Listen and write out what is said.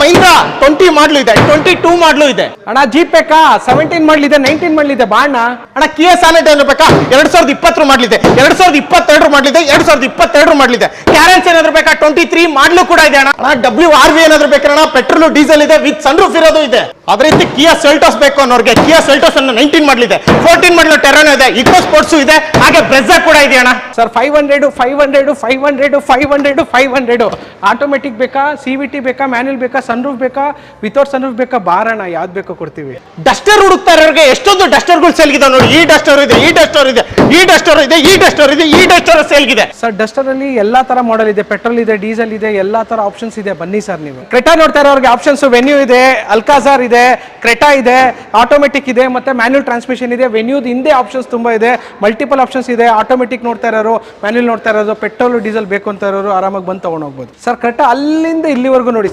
ಮಹೀಂದ್ರ 20 ಮಾಡಲು ಇದೆ, 22 ಮಾಡಲು ಇದೆ ಅಣ್ಣ. ಜೀಪ್ ಬೇಕಾ? 17 ಮಾಡಲಿದೆ, 19 ಮಾಡಲಿದೆ ಬಾಣ. ಅಣ್ಣ ಕಿಯಾ ಸಾನೆಟ್ ಏನಾದ್ರು ಬೇಕಾ? 2020 ಮಾಡಲಿದೆ, 2022 ಮಾಡಲಿದೆ, 2022 ಮಾಡಲಿದೆ. ಕ್ಯಾರೆನ್ಸ್ ಏನಾದ್ರು ಬೇಕಾ? 23 ಮಾಡಲು ಕೂಡ ಇದೆ ಅಣ್ಣ. WRV ಏನಾದ್ರು ಬೇಕಾ? ಪೆಟ್ರೋಲ್ ಡೀಸೆಲ್ ಇದೆ, ವಿತ್ ಸನ್ ರೂಫ್ ಇರೋದು ಇದೆ. ಅದೇ ರೀತಿ ಕಿಯಾ ಸೆಲ್ಟೋಸ್ ಬೇಕು ಅನ್ನೋರಿಗೆ ಕಿಯಾ ಸೆಲ್ಟೋಸ್ ಅನ್ನು 19 ಮಾಡಲಿದೆ, 14 ಮಾಡಲು ಟೆರಾನೋ ಇದೆ, ಇಕೋ ಸ್ಪೋರ್ಟ್ಸ್ ಇದೆ, ಹಾಗೆ ಬ್ರೆಜಾ ಕೂಡ ಇದೆ ಅಣ್ಣ. ಸರ್ 500 500 500 500 500 ಆಟೋಮೆಟಿಕ್ ಬೇಕಾ, CVT ಬೇಕಾ, ಮ್ಯಾನ್ಯಲ್ ಬೇಕಾ, ಸನ್ ರೂಫ್ ಬೇಕಾ, ವಿತೌಟ್ ಸನ್ ರೂಫ್ ಬೇಕಾ? ಬಾರಣ, ಯಾವ್ದು ಬೇಕೋ ಕೊಡ್ತೀವಿ. ಡಸ್ಟರ್ ಹುಡುಕ್ತಾ ಇರೋರಿಗೆ ಎಷ್ಟೊಂದು ಡಸ್ಟರ್ಗಳು ಸೇಲ್ಗಿದೆ ನೋಡಿ. ಈ ಡಸ್ಟರ್ ಇದೆ, ಈ ಡಸ್ಟರ್ ಇದೆ, ಈ ಡಸ್ಟರ್ ಇದೆ, ಈ ಡಸ್ಟರ್ ಇದೆ, ಈ ಡಸ್ಟರ್ ಸೇಲ್ಗಿದೆ. ಸರ್ ಡಸ್ಟರ್ ಅಲ್ಲಿ ಎಲ್ಲಾ ತರ ಮಾಡೆಲ್ ಇದೆ, ಪೆಟ್ರೋಲ್ ಇದೆ, ಡೀಸೆಲ್ ಇದೆ, ಎಲ್ಲಾ ತರ ಆಪ್ಷನ್ಸ್ ಇದೆ. ಬನ್ನಿ ಸರ್ ನೀವು. ಕ್ರೆಟಾ ನೋಡ್ತಾ ಇರೋರಿಗೆ ಆಪ್ಷನ್ಸ್ ವೆನ್ಯೂ ಇದೆ, ಅಲ್ಕಾಜಾರ್ ಇದೆ, ಕ್ರೆಟಾ ಇದೆ, ಆಟೋಮೆಟಿಕ್ ಇದೆ, ಮತ್ತೆ ಮ್ಯಾನ್ಯಲ್ ಟ್ರಾನ್ಸ್ಮಿಷನ್ ಇದೆ. ವೆನ್ಯೂದ್ ಹಿಂದೆ ಆಪ್ಷನ್ಸ್ ತುಂಬಾ ಇದೆ, ಮಲ್ಟಿಪಲ್ ಆಪ್ಷನ್ಸ್ ಇದೆ. ಆಟೋಮೆಟಿಕ್ ನೋಡ್ತಾ ಇರೋರು, ಮ್ಯಾನ್ಯಲ್ ನೋಡ್ತಾ ಇರೋರು, ಪೆಟ್ರೋಲ್ ಡೀಸೆಲ್ ಬೇಕು ಅಂತ ಇರೋರು ಆರಾಮಾಗಿ ಬಂದು ತಗೊಂಡು ಹೋಗ್ಬೋದು. ಸರ್ ಕ್ರೆಟಾ ಅಲ್ಲಿಂದ ಇಲ್ಲಿವರೆಗೂ ನೋಡಿ.